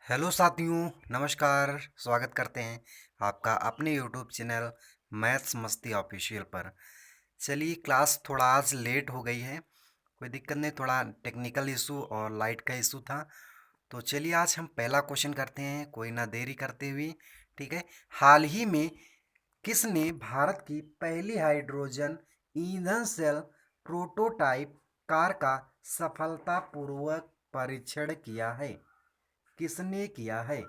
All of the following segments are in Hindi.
हेलो साथियों, नमस्कार। स्वागत करते हैं आपका अपने यूट्यूब चैनल मैथ्स मस्ती ऑफिशियल पर। चलिए, क्लास थोड़ा आज लेट हो गई है। कोई दिक्कत नहीं, थोड़ा टेक्निकल इशू और लाइट का इशू था। तो चलिए, आज हम पहला क्वेश्चन करते हैं, कोई ना देरी करते हुए। ठीक है। हाल ही में किसने भारत की पहली हाइड्रोजन ईंधन सेल प्रोटोटाइप कार का सफलतापूर्वक परीक्षण किया है? किसने किया है?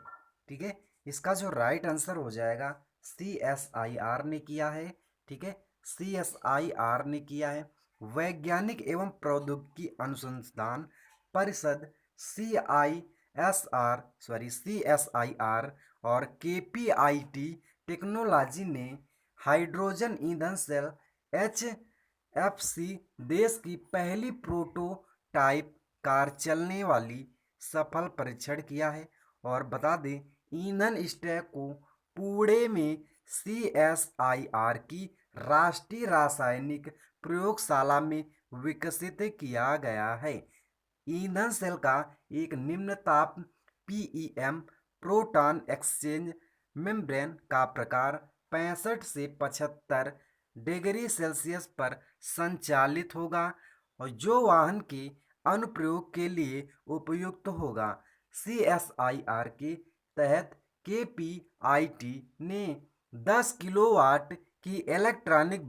ठीक है। इसका जो राइट आंसर हो जाएगा, CSIR ने किया है। ठीक है, CSIR ने किया है। वैज्ञानिक एवं प्रौद्योगिकी अनुसंधान परिषद CSIR और KPIT टेक्नोलॉजी ने हाइड्रोजन ईंधन सेल HFC देश की पहली प्रोटोटाइप कार चलने वाली सफल परीक्षण किया है। और बता दें, ईंधन स्टैक को पुणे में CSIR की राष्ट्रीय रासायनिक प्रयोगशाला में विकसित किया गया है। ईंधन सेल का एक निम्न ताप PEM प्रोटॉन एक्सचेंज मेम्ब्रेन का प्रकार 65 से 75 डिग्री सेल्सियस पर संचालित होगा और जो वाहन के अनुप्रयोग के लिए उपयुक्त होगा। CSIR के तहत KPIT ने 10 किलोवाट की इलेक्ट्रॉनिक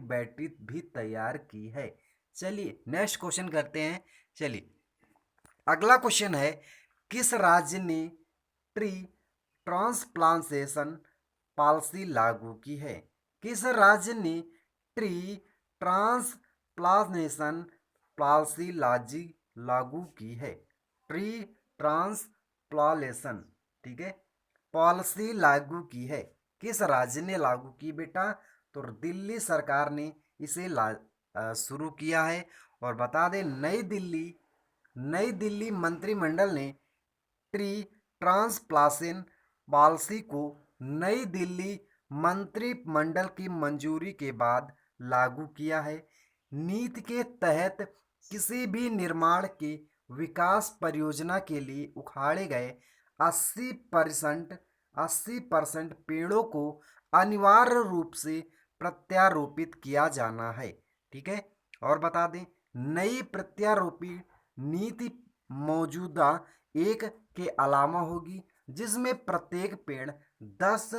बैटरी भी तैयार की है। चलिए नेक्स्ट क्वेश्चन करते हैं। चलिए, अगला क्वेश्चन है, किस राज्य ने ट्री ट्रांसप्लांटेशन पॉलिसी लागू की है? किस राज्य ने ट्री ट्रांसप्लांटेशन पॉलिसी लागू की है? ट्री ट्रांसप्लांटेशन, ठीक है, पॉलिसी लागू की है। किस राज्य ने लागू की बेटा? तो दिल्ली सरकार ने इसे शुरू किया है। और बता दें, नई दिल्ली मंत्रिमंडल ने ट्री ट्रांसप्लांटेशन पॉलिसी को नई दिल्ली मंत्रिमंडल की मंजूरी के बाद लागू किया है। नीति के तहत किसी भी निर्माण के विकास परियोजना के लिए उखाड़े गए 80% पेड़ों को अनिवार्य रूप से प्रत्यारोपित किया जाना है। ठीक है। और बता दें, नई प्रत्यारोपी नीति मौजूदा एक के अलावा होगी, जिसमें प्रत्येक पेड़ 10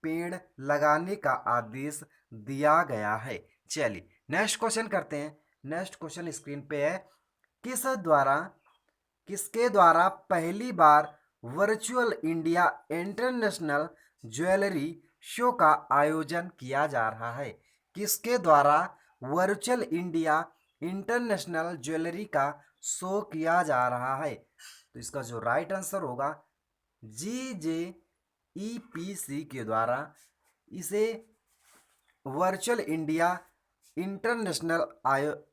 पेड़ लगाने का आदेश दिया गया है। चलिए नेक्स्ट क्वेश्चन करते हैं। नेक्स्ट क्वेश्चन स्क्रीन पे है, किसके द्वारा पहली बार virtual India international jewellery show का आयोजन किया जा रहा है? किसके द्वारा वर्चुअल इंडिया इंटरनेशनल ज्वेलरी का शो किया जा रहा है? तो इसका जो राइट आंसर होगा, GJEPC के द्वारा इसे वर्चुअल इंडिया इंटरनेशनल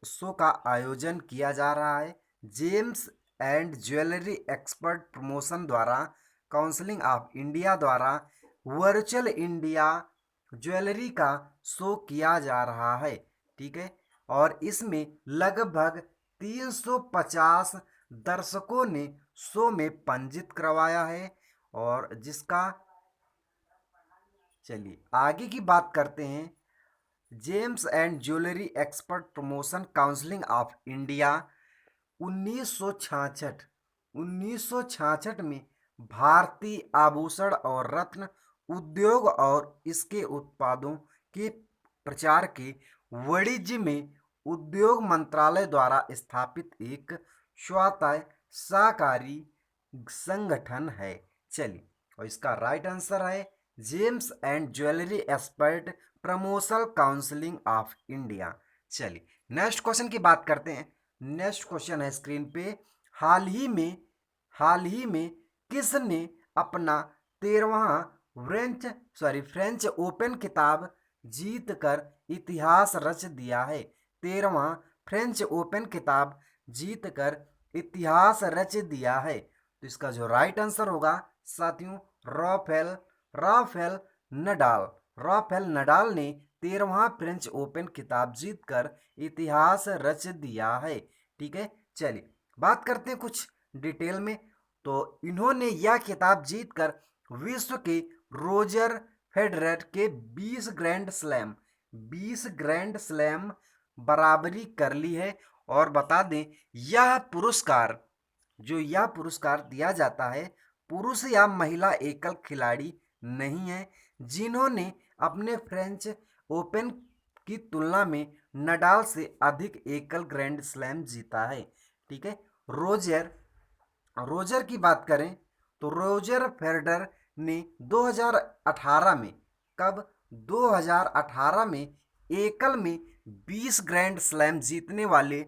शो का आयोजन किया जा रहा है। James and jewellery expert promotion द्वारा, काउंसिलिंग ऑफ इंडिया द्वारा वर्चुअल इंडिया ज्वेलरी का शो किया जा रहा है। ठीक है। और इसमें लगभग 350 दर्शकों ने शो में पंजीकृत करवाया है। और जिसका, चलिए आगे की बात करते हैं। James and jewellery expert promotion counselling of India 1966 में भारतीय आभूषण और रत्न उद्योग और इसके उत्पादों के प्रचार के वाणिज्य में उद्योग मंत्रालय द्वारा स्थापित एक स्वायत्त सहकारी संगठन है। चलिए, और इसका राइट आंसर है James and jewellery expert promotion counselling of India. चलिए नेक्स्ट क्वेश्चन की बात करते हैं। नेक्स्ट क्वेश्चन है स्क्रीन पे, हाल ही में किसने अपना 13वां फ्रेंच ओपन खिताब जीतकर इतिहास रच दिया है? 13वां फ्रेंच ओपन खिताब जीतकर इतिहास रच दिया है। तो इसका जो राइट आंसर होगा साथियों, राफेल नडाल। राफेल नडाल ने 13वां फ्रेंच ओपन खिताब जीतकर इतिहास रच दिया है। ठीक है। चलिए बात करते हैं कुछ डिटेल में। तो इन्होंने यह खिताब जीतकर विश्व के रोजर फेडरर के 20 ग्रैंड स्लैम बराबरी कर ली है। और बता दें यह पुरस्कार दिया जाता है पुरुष या महिला एकल खिलाड़ी नहीं है जिन्होंने अपने फ्रेंच ओपन की तुलना में नडाल से अधिक एकल ग्रैंड स्लैम जीता है। ठीक है, रोजर रोजर की बात करें तो रोजर फेडरर ने 2018 में कब 2018 में एकल में 20 ग्रैंड स्लैम जीतने वाले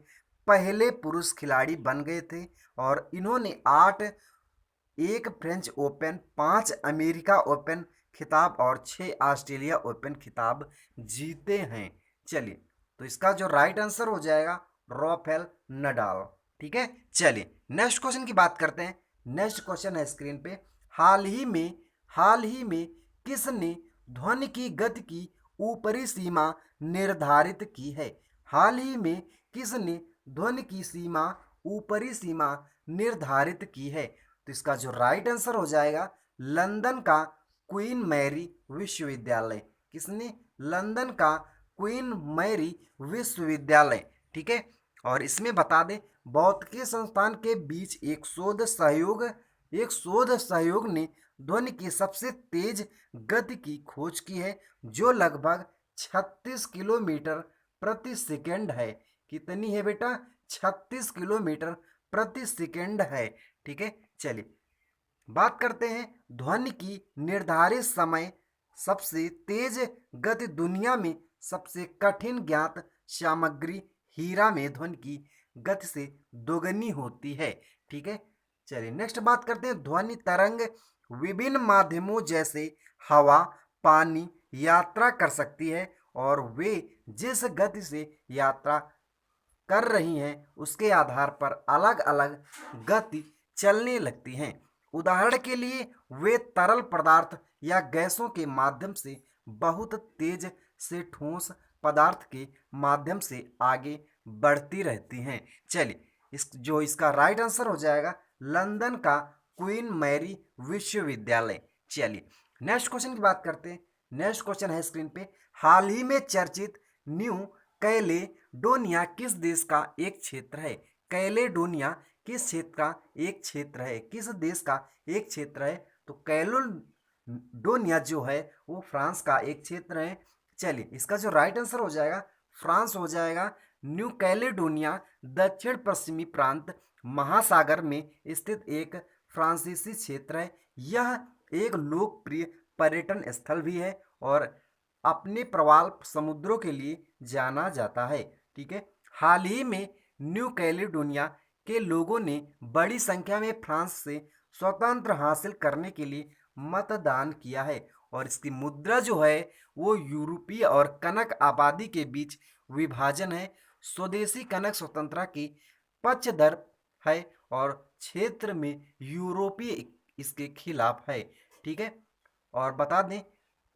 पहले पुरुष खिलाड़ी बन गए थे। और इन्होंने 8 एक फ्रेंच ओपन, 5 अमेरिका ओपन खिताब और 6 ऑस्ट्रेलिया ओपन खिताब जीते हैं। चलिए, तो इसका जो राइट आंसर हो जाएगा राफेल नडाल। ठीक है, चलिए नेक्स्ट क्वेश्चन की बात करते हैं। नेक्स्ट क्वेश्चन है स्क्रीन पे, हाल ही में किसने ध्वनि की गति की ऊपरी सीमा निर्धारित की है? हाल ही में किसने ध्वनि की ऊपरी सीमा निर्धारित की है? तो इसका जो राइट आंसर हो जाएगा लंदन का क्वीन मैरी विश्वविद्यालय। किसने? लंदन का क्वीन मैरी विश्वविद्यालय। ठीक है, और इसमें बता दें भौतिकी संस्थान के बीच एक शोध सहयोग ने ध्वनि की सबसे तेज गति की खोज की है जो लगभग 36 किलोमीटर प्रति सेकंड है। कितनी है बेटा? 36 किलोमीटर प्रति सेकंड है। ठीक है, चलिए बात करते हैं ध्वनि की निर्धारित समय। सबसे तेज गति दुनिया में सबसे कठिन ज्ञात सामग्री हीरा में ध्वनि की गति से दोगुनी होती है। ठीक है, चलिए नेक्स्ट बात करते हैं ध्वनि तरंग विभिन्न माध्यमों जैसे हवा, पानी यात्रा कर सकती है और वे जिस गति से यात्रा कर रही हैं उसके आधार पर अलग अलग गति चलने लगती हैं। उदाहरण के लिए वे तरल पदार्थ या गैसों के माध्यम से बहुत तेज से ठोस पदार्थ के माध्यम से आगे बढ़ती रहती हैं। चलिए इसका राइट आंसर हो जाएगा लंदन का क्वीन मैरी विश्वविद्यालय। चलिए नेक्स्ट क्वेश्चन की बात करते हैं। नेक्स्ट क्वेश्चन है स्क्रीन पे, हाल ही में चर्चित न्यू कैलेडोनिया किस देश का एक क्षेत्र है? कैलेडोनिया किस क्षेत्र का एक क्षेत्र है? किस देश का एक क्षेत्र है? तो कैलेडोनिया जो है वो फ्रांस का एक क्षेत्र है। चलिए इसका जो राइट आंसर हो जाएगा फ्रांस हो जाएगा। न्यू कैलेडोनिया दक्षिण पश्चिमी प्रांत महासागर में स्थित एक फ्रांसीसी क्षेत्र है। यह एक लोकप्रिय पर्यटन स्थल भी है और अपने प्रवाल समुद्रों के लिए जाना जाता है। ठीक है, हाल ही में न्यू कैलेडोनिया के लोगों ने बड़ी संख्या में फ्रांस से स्वतंत्र हासिल करने के लिए मतदान किया है और इसकी मुद्रा जो है वो यूरोपीय और कनक आबादी के बीच विभाजन है। स्वदेशी कनक स्वतंत्रता की पक्षधर है और क्षेत्र में यूरोपीय इसके खिलाफ है। ठीक है, और बता दें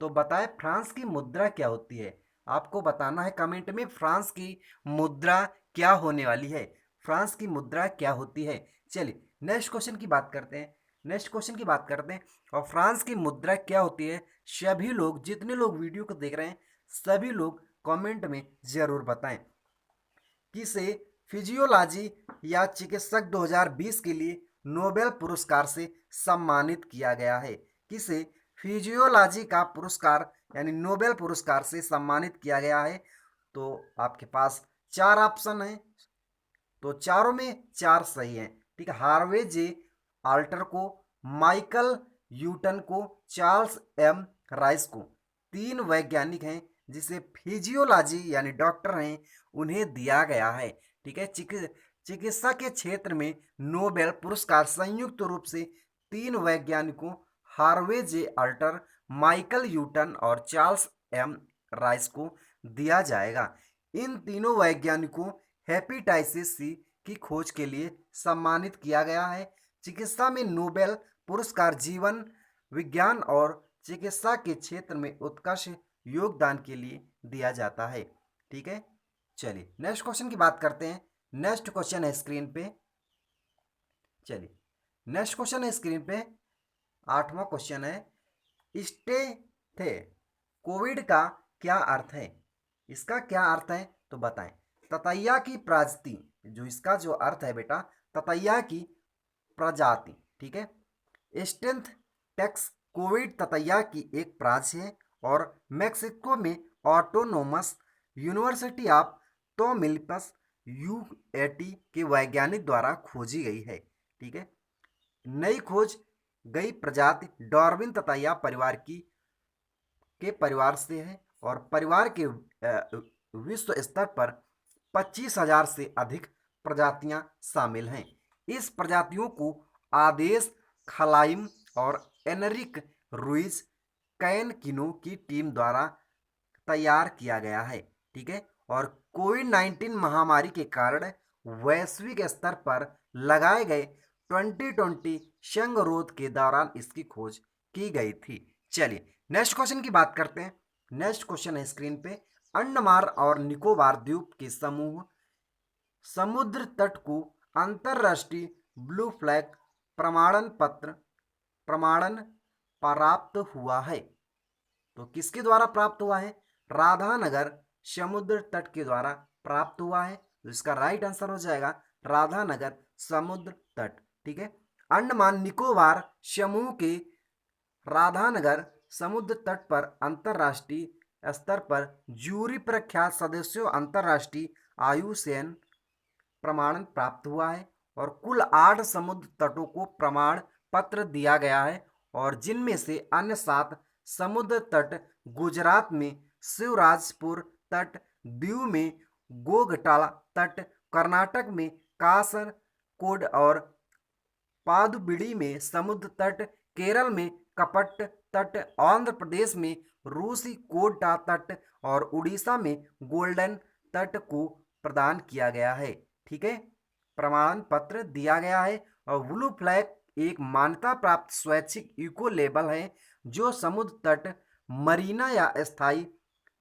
तो बताएं फ्रांस की मुद्रा क्या होती है? आपको बताना है कमेंट में फ्रांस की मुद्रा क्या होने वाली है। फ्रांस की मुद्रा क्या होती है? चलिए नेक्स्ट क्वेश्चन की बात करते हैं। और फ्रांस की मुद्रा क्या होती है? सभी लोग जितने लोग वीडियो को देख रहे हैं सभी लोग कमेंट में जरूर बताएं। किसे फिजियोलॉजी या चिकित्सक 2020 के लिए नोबेल पुरस्कार से सम्मानित किया गया है? किसे फिजियोलॉजी का पुरस्कार यानी नोबेल पुरस्कार से सम्मानित किया गया है? तो आपके पास 4 ऑप्शन हैं, तो चारों में 4 सही हैं। ठीक है, हार्वे जे आल्टर को, माइकल यूटन को, चार्ल्स एम राइस को। 3 वैज्ञानिक हैं जिसे फिजियोलॉजी यानी डॉक्टर हैं उन्हें दिया गया है। ठीक है, चिकित्सा के क्षेत्र में नोबेल पुरस्कार संयुक्त रूप से 3 वैज्ञानिकों हार्वे जे आल्टर, माइकल यूटन और चार्ल्स एम राइस को दिया जाएगा। इन तीनों वैज्ञानिकों हेपेटाइटिस सी की खोज के लिए सम्मानित किया गया है। चिकित्सा में नोबेल पुरस्कार जीवन विज्ञान और चिकित्सा के क्षेत्र में उत्कृष्ट योगदान के लिए दिया जाता है। ठीक है, चलिए नेक्स्ट क्वेश्चन की बात करते हैं। नेक्स्ट क्वेश्चन है स्क्रीन पे। चलिए नेक्स्ट क्वेश्चन है स्क्रीन पे, 8वां क्वेश्चन है, स्टे थे कोविड का क्या अर्थ है? इसका क्या अर्थ है तो बताएं। ततैया की प्रजाति, जो इसका जो अर्थ है बेटा, ततैया की प्रजाति, ठीक है। स्टेंथ टेक्स कोविड ततैया की एक प्रजाति है और मेक्सिको में ऑटोनोमस यूनिवर्सिटी ऑफ तोमिल्पस यूएटी के वैज्ञानिक द्वारा खोजी गई है, ठीक है। नई खोज गई प्रजाति डार्विन ततैया परिवार के परिवार से है और परिवार के विश्व स्तर पर 25,000 से अधिक प्रजातियां शामिल हैं। इस प्रजातियों को आदेश खलाइम और एनरिक रुइज कैनकिनो की टीम द्वारा तैयार किया गया है, ठीक है। और कोविड-19 महामारी के कारण वैश्विक स्तर पर लगाए गए 2020 संगरोध के दौरान इसकी खोज की गई थी। चलिए नेक्स्ट क्वेश्चन की बात करते हैं। नेक्स्ट क्वेश्चन है स्क्रीन पे, अंडमान और निकोबार द्वीप के समूह समुद्र तट को अंतरराष्ट्रीय ब्लू फ्लैग प्रमाणन प्राप्त हुआ है। तो किसके द्वारा प्राप्त हुआ है? राधानगर समुद्र तट के द्वारा प्राप्त हुआ है। तो इसका राइट आंसर हो जाएगा राधानगर समुद्र तट, ठीक है। अंडमान निकोबार समूह के राधानगर समुद्र तट पर अंतरराष्ट्रीय स्तर पर जूरी प्रख्यात सदस्यों अंतरराष्ट्रीय आयुसेन प्रमाण प्राप्त हुआ है और कुल 8 समुद्र तटों को प्रमाण पत्र दिया गया है और जिनमें से अन्य 7 समुद्र तट गुजरात में शिवराजपुर तट, दीव में गोगटाला तट, कर्नाटक में कासरकोड और पादुबिडी में समुद्र तट, केरल में कपट तट, आंध्र प्रदेश में रूसी कोटा तट और उड़ीसा में गोल्डन तट को प्रदान किया गया है, ठीक है। प्रमाण पत्र दिया गया है और ब्लू फ्लैग एक मान्यता प्राप्त स्वैच्छिक इको लेबल है जो समुद्र तट, मरीना या स्थायी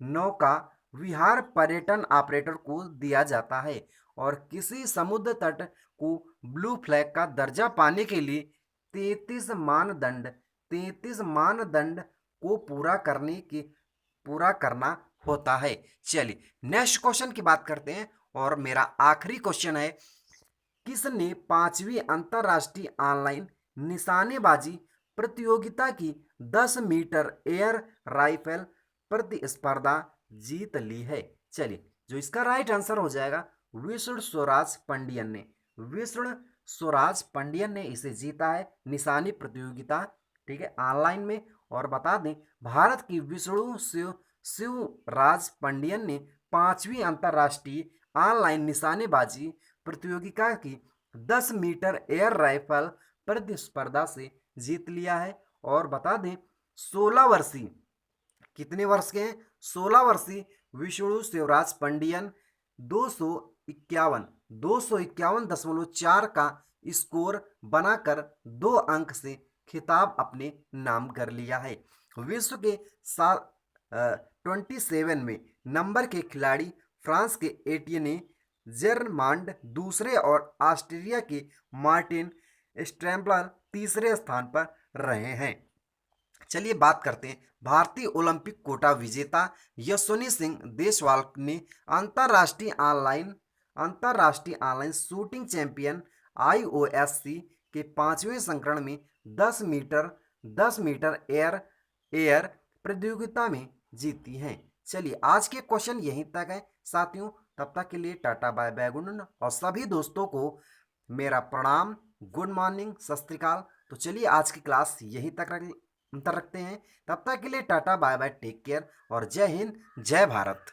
नौका विहार पर्यटन ऑपरेटर को दिया जाता है और किसी समुद्र तट को ब्लू फ्लैग का दर्जा पाने के लिए 33 मानदंड को पूरा करना होता है। चलिए नेक्स्ट क्वेश्चन की बात करते हैं और मेरा आखिरी क्वेश्चन है, किसने 5वीं अंतरराष्ट्रीय ऑनलाइन निशानेबाजी प्रतियोगिता की 10 मीटर एयर राइफल प्रतिस्पर्धा जीत ली है? चलिए जो इसका राइट आंसर हो जाएगा विष्णु स्वराज पंडियन ने इसे जीता है, निशानी प्रतियोगिता, ठीक है, ऑनलाइन में। और बता दें भारत की विष्णु शिवराज पंडियन ने 5वीं अंतरराष्ट्रीय ऑनलाइन निशानेबाजी प्रतियोगिता की 10 मीटर एयर राइफल प्रतिस्पर्धा से जीत लिया है। और बता दें 16 वर्षीय, कितने वर्ष के हैं? 16 वर्षीय विष्णु शिवराज पंडियन 251.4 का स्कोर बनाकर 2 अंक से खिताब अपने नाम कर लिया है। विश्व के 27 में नंबर के खिलाड़ी फ्रांस के एटियने जर्मांड दूसरे और ऑस्ट्रिया के मार्टिन स्ट्रैम्बलर तीसरे स्थान पर रहे हैं। चलिए बात करते हैं भारतीय ओलंपिक कोटा विजेता यशस्वी सिंह देशवाल ने अंतर्राष्ट्रीय ऑनलाइन शूटिंग चैंपियन IOSC के 5वें संस्करण में 10 मीटर एयर प्रतियोगिता में जीती हैं। चलिए आज के क्वेश्चन यहीं तक है साथियों, तब तक के लिए tata bye bye good night और सभी दोस्तों को मेरा प्रणाम, गुड मॉर्निंग, सत श्री अकाल। तो चलिए आज की क्लास यहीं तक रखते हैं, तब तक के लिए tata bye bye, take care और जय हिंद जय भारत।